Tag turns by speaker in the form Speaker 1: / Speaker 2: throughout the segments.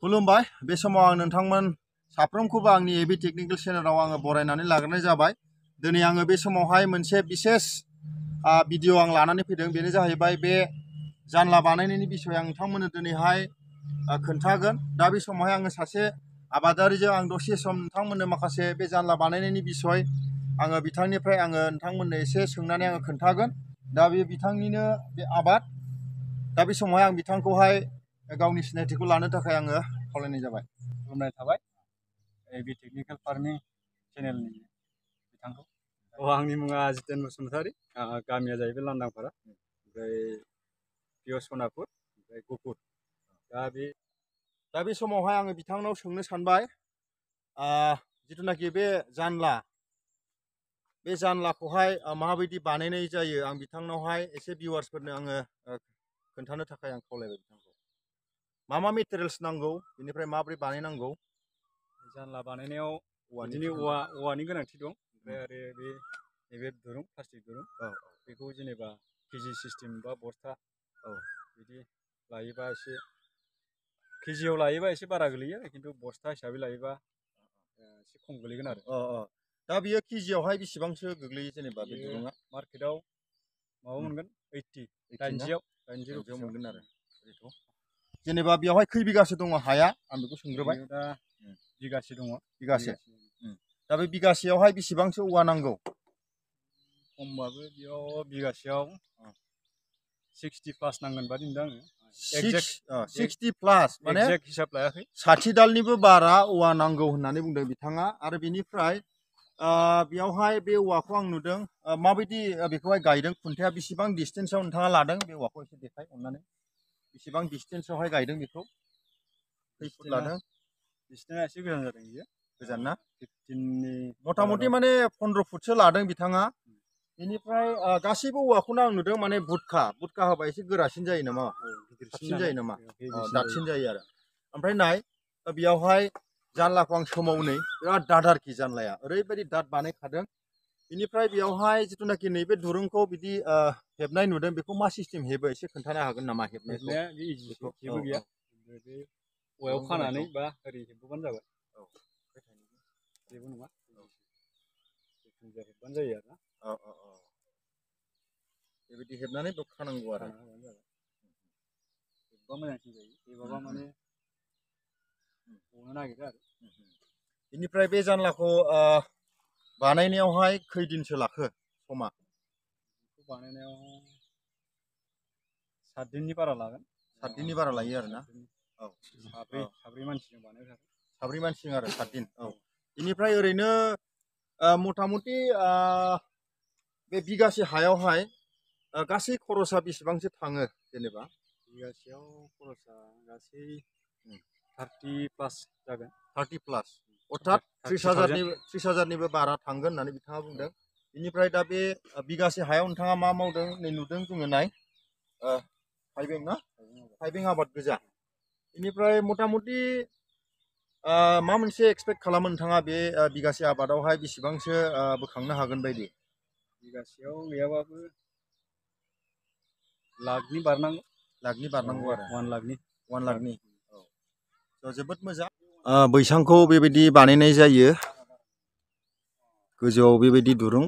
Speaker 1: खुलुमबाय बे समाव आं नोंथांमोन साफ्रोमखौबो आंनि एबि टेक्निकेल चेनेलाव आङो बरायनानै लाग्रोनाय जाबाय। दिनै आङो बे समावहाय मोनसे बिसेस भिडिअ आं लानानै फैदों। बेनो जाहैबाय बे जानला बानायनायनि बिसय आं नोंथांमोननो दिनैहाय खोन्थागोन। दा बे समावहाय आङो सासे आबादारिजों आं दसे सम नोंथांमोननो माखासे बे जानला बानायनायनि बिसय आङो बिथांनिफ्राय आङो नोंथांमोननो एसे सोंनानै आङो खोन्थागोन। दा बे बिथांनिनो बे आबाद। दा बे समावहाय आं बिथांखौहाय गावनि सिनायथिखौ लानो थाखाय आङो खावलायनाय जाबाय।
Speaker 2: खुलुमनाय थाबाय एबि टेक्निकेल फार्मिं चेनेलनि बिथांखौ। आंनि मुङा जितेन बसुमतारी, गामिया जाहैबाय लांदांफारा, ओमफ्राय पिअ सनापुर, ओमफ्राय गुफुर।
Speaker 1: दा बे समावहाय आङो बिथांनाव सोंनो सानबाय, जिथुनाखि बे जानलाखौहाय माबायदि बानायनाय जायो आं बिथांनावहाय एसे भिउवार्सफोरनो आङो खोन्थानो थाखाय आं खावलायबाय बिथांखौ। मा मेटेरियेल्स नांगौ, बेनिफ्राय माबोरै बानायनांगौ?
Speaker 2: जानला बानायनायाव बिदिनो औवानि गोनांथि दं, ओमफ्राय आरो नैबे दुरुं, प्लास्टिक दुरुं, बेखौ जेनेबा केजि सिस्टेम बा बस्था बिदि लायोबा एसे केजियाव लायोबा एसे बारा गोलैयो, खिन्थु बस्था हिसाबै लायोबा एसे खम गोलैगोन आरो।
Speaker 1: दा बियो केजियावहाय बेसेबांसो गोग्लैयो जेनेबा बे दुरुङा?
Speaker 2: मार्केटाव माबा मोनगोन 80
Speaker 1: मोनगोन आरो। जेनेबा बेवहाय खै बिगासो दङ हाया आं बेखौ सोंग्रोबाय।
Speaker 2: दा बिगासे दङ।
Speaker 1: बिगासे। दा बे बिगासेयावहाय बेसेबांसो औवा नांगौ?
Speaker 2: खमबाबो बेयाव बिगासेयाव 60+ नांगोन बादि नुदों आङो।
Speaker 1: 60+ माने
Speaker 2: एक्जेक्ट हिसाब लायाखै।
Speaker 1: 60 दालनिबो बारा औवा नांगौ होननानै बुंदों बिथाङा। आरो बेनिफ्राय बेयावहाय बे औवाखौ आं नुदों माबायदि बेखौहाय गायदों, खुन्थाया बेसेबां डिसटेन्सआव नोंथाङा लादों बे औवाखौ एसे देखाय अननानै। बेसेबां डिसटेन्सआवहाय गायदों बेखौ? खै फुट लादों?
Speaker 2: डिसटेन्सआ एसे गोजान जादों बियो।
Speaker 1: गोजान ना?
Speaker 2: 15नि
Speaker 1: मथा मथि माने 15 फुटसो लादों बिथाङा। बेनिफ्राय गासैबो औवाखौनो आं नुदों माने बुटखा होबा एसे गोरासिन जायो नामा? साबसिन जायो नामा? दादसिन जायो आरो। ओमफ्राय नाय, बेयावहाय जानलाखौ आं सोमावो, बिराद दाद आरोखि जानलाया, ओरैबायदि दाद बानायखादों। बेनिफ्राय बेयावहाय जिथुनाखि नैबे दुरुंखौ बिदि हेबनाय नुदों, बेखौ मा सिस्टेम हेबो एसे खोन्थानो हागोन नामा हेबनायखौ?
Speaker 2: जेबो गैया, बे औवायाव खानानै बा ओरै हेबबानो जाबाय। जेबो नङा, हेबबानो जायो आरोना।
Speaker 1: बेबायदि हेबनानै बेयाव खानांगौ आरो।
Speaker 2: हेबबा मोजांसिन जायो, हेबाबा माने गनो नागिरो आरो।
Speaker 1: बेनिफ्राय बे जानलाखौ बानायनायावहाय खैदिनसो लाखो समा?
Speaker 2: बेखौ बानायनायाव 7 दिननि बारा लागोन।
Speaker 1: 7 दिननि बारा लायो आरोना?
Speaker 2: साब्रै मानसिजों बानायगोन।
Speaker 1: 7 मानसिजों आरो 7 दिन। बेनिफ्राय ओरैनो मथा मथि बे बिगासे हायावहाय गासै खरसा बेसेबांसो थाङो जेनेबा?
Speaker 2: बिगासेयाव खरसा गासै 30+ जागोन।
Speaker 1: 30+, अर्थात 30,000निबो बारा थांगोन होननानै बिथाङा बुंदों। बेनिफ्राय दा बे बिगासे हायाव नोंथाङा मा मावदों? नै नुदों जोङो, नाय, थाइबें ना? थाइबें आबाद गोजा। बेनिफ्राय मथा मथि मा मोनसे एक्सपेक्ट खालामो नोंथाङा बे बिगासे आबादावहाय बेसेबांसो बोखांनो हागोन बायदि?
Speaker 2: बिगासेयाव गैयाबाबो लाखनि बारनांगौ।
Speaker 1: लाखनि बारनांगौ आरो।
Speaker 2: 1 लाखनि।
Speaker 1: 1 लाखनि। जोबोद मोजां। बैसांखौ बेबायदि बानायनाय जायो, गोजौआव बेबायदि दुरुं।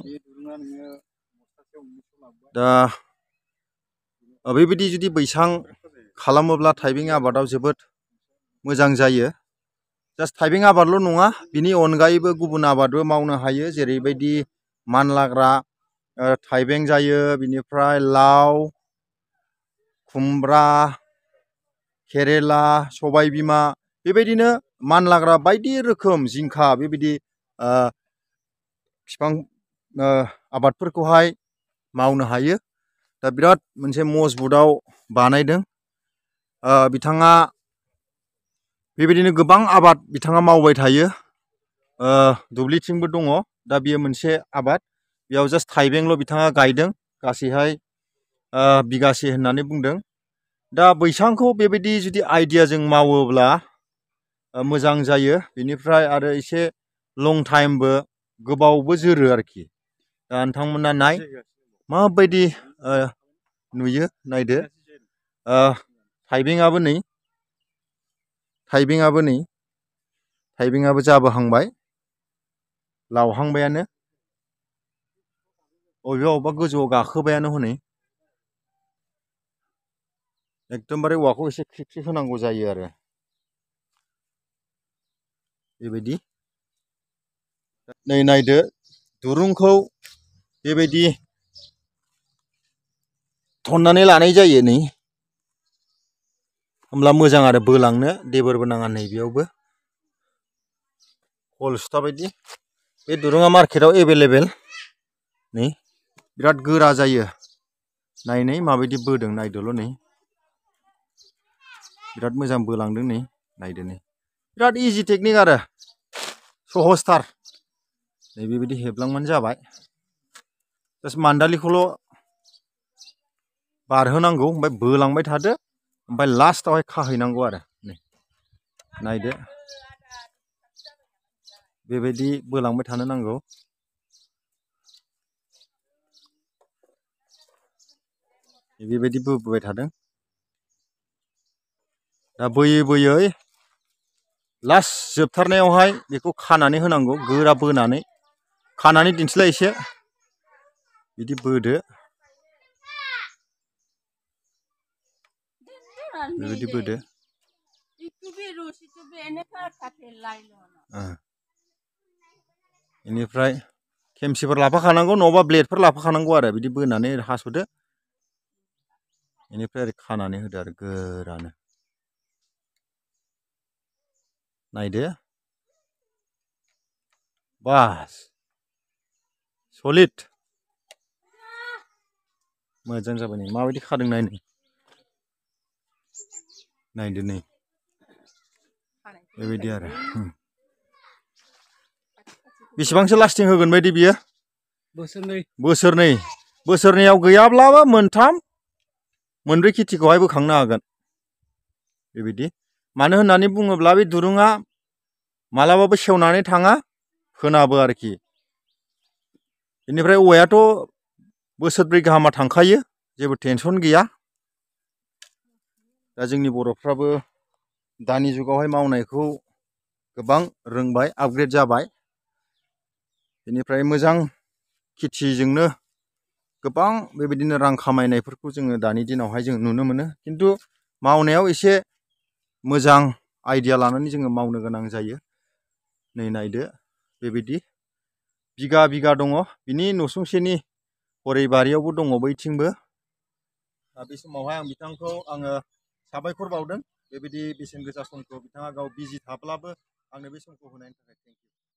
Speaker 1: दा बेबायदि जुदि बैसां खालामोब्ला थाइबें आबादाव जोबोद मोजां जायो। जास्ट थाइबें आबादल' नङा, बिनि अनगायैबो गुबुन आबादबो मावनो हायो, जेरैबायदि मानलाग्रा थाइबें जायो, बिनिफ्राय लाव, खुमब्रा, केरेला, सबायबिमा, बेबायदिनो मानलाग्रा बायदि रोखोम जिंखा, बेबायदि बिफां आबादफोरखौहाय मावनो हायो। दा बिराद मोनसे मजबुताव बानायदों बिथाङा। बेबायदिनो गोबां आबाद बिथाङा मावबाय थायो। दुब्लिथिंबो दङ। दा बेयो मोनसे आबाद, बेयाव जास्ट थाइबेंल' बिथाङा गायदों, गासैहाय बिगासे होननानै बुंदों। दा बैसांखौ बेबायदि जुदि आइडियाजों मावोब्ला मोजां जायो। बेनिफ्राय आरो एसे लं टाइमबो, गोबावबो जोरो आरोखि। दा नोंथांमोना नाय, माबायदि नुयो, नायदो। थाइबेंआबो नै, थाइबेंआबो नै थाइबेंआबो जाबोहांबाय लावहांबायानो अबेबा अबेबा गोजौआव गाखोबायानो हनै एकदमबारे औवाखौ एसे ख्रि ख्रि होनांगौ जायो आरो बेबायदि नै नायदो दुरुंखौ बेबायदि थननानै लानाय जायो नै होमब्ला मोजां आरो बोलांनो देबोरबो नाङा नै बेयावबो कल सुथा बायदि बे दुरुङा मार्केटाव एभेलेबेल नै बिराद गोरा जायो नायनै माबायदि बोदों नायदोल' नै बिराद मोजां बोलांदों नै नायदो नै बिराद इजि टेकनिक आरो सहजथार नै बेबायदि हेबलांबानो जाबाय जास्ट मान्दालिखौल' बारहोनांगौ ओमफ्राय बोलांबाय थादो ओमफ्राय लास्टआवहाय खाहैनांगौ आरो नै नायदो बेबायदि बोलांबाय थानो नांगौ बेबायदि बोबाय थादों दा बोयै बोयै लास्ट जोबथारनायावहाय बेखौ खानानै होनांगौ गोरा बोनानै खानानै दिन्थिलाय एसे बिदि बोदो बेबायदि बोदो बेनिफ्राय खेमसिफोर लाफाखानांगौ नङाबा ब्लेडफोर लाफाखानांगौ आरो बिदि बोनानै हास'दो बेनिफ्राय ओरै खानानै होदो आरो गोरानो नायदो बास सलिड मोजां जाबाय नै माबायदि खादों नायनो नायदो नै बेबायदि आरो बेसेबांसो लास्टिं होगोन बायदि बियो बोसोरनैयाव गैयाब्लाबो मोनथाम मोनब्रै खेथिखौहाय बोखांनो हागोन बेबायदि मानो होननानै बुङोब्ला बे दुरुङा मालाबाबो सेवनानै थाङा फोनाबो आरोखि बेनिफ्राय औवायाथ' बोसोरब्रै गाहामा थांखायो जेबो टेनसन गैया दा जोंनि बर'फ्राबो दानि जुगावहाय मावनायखौ गोबां रोंबाय आपग्रेड जाबाय बेनिफ्राय मोजां खेथिजोंनो गोबां बेबायदिनो रां खामायनायफोरखौ जोङो दानि दिनावहाय जों नुनो मोनो खिन्थु मावनायाव एसे मोजां आइडिया लानानै जोङो मावनो गोनां जायो नै नायदो बेबायदि बिगा बिगा दङ बिनि नसुंसेनि हरै बारियावबो दङ बैथिंबो दा बे समावहाय आं बिथांखौ आङो साबायखर बावदों बेबायदि बेसेन गोसा समखौ बिथाङा गाव बिजि थाब्लाबो आंनो बे समखौ होनायनि थाखाय थेंक इउ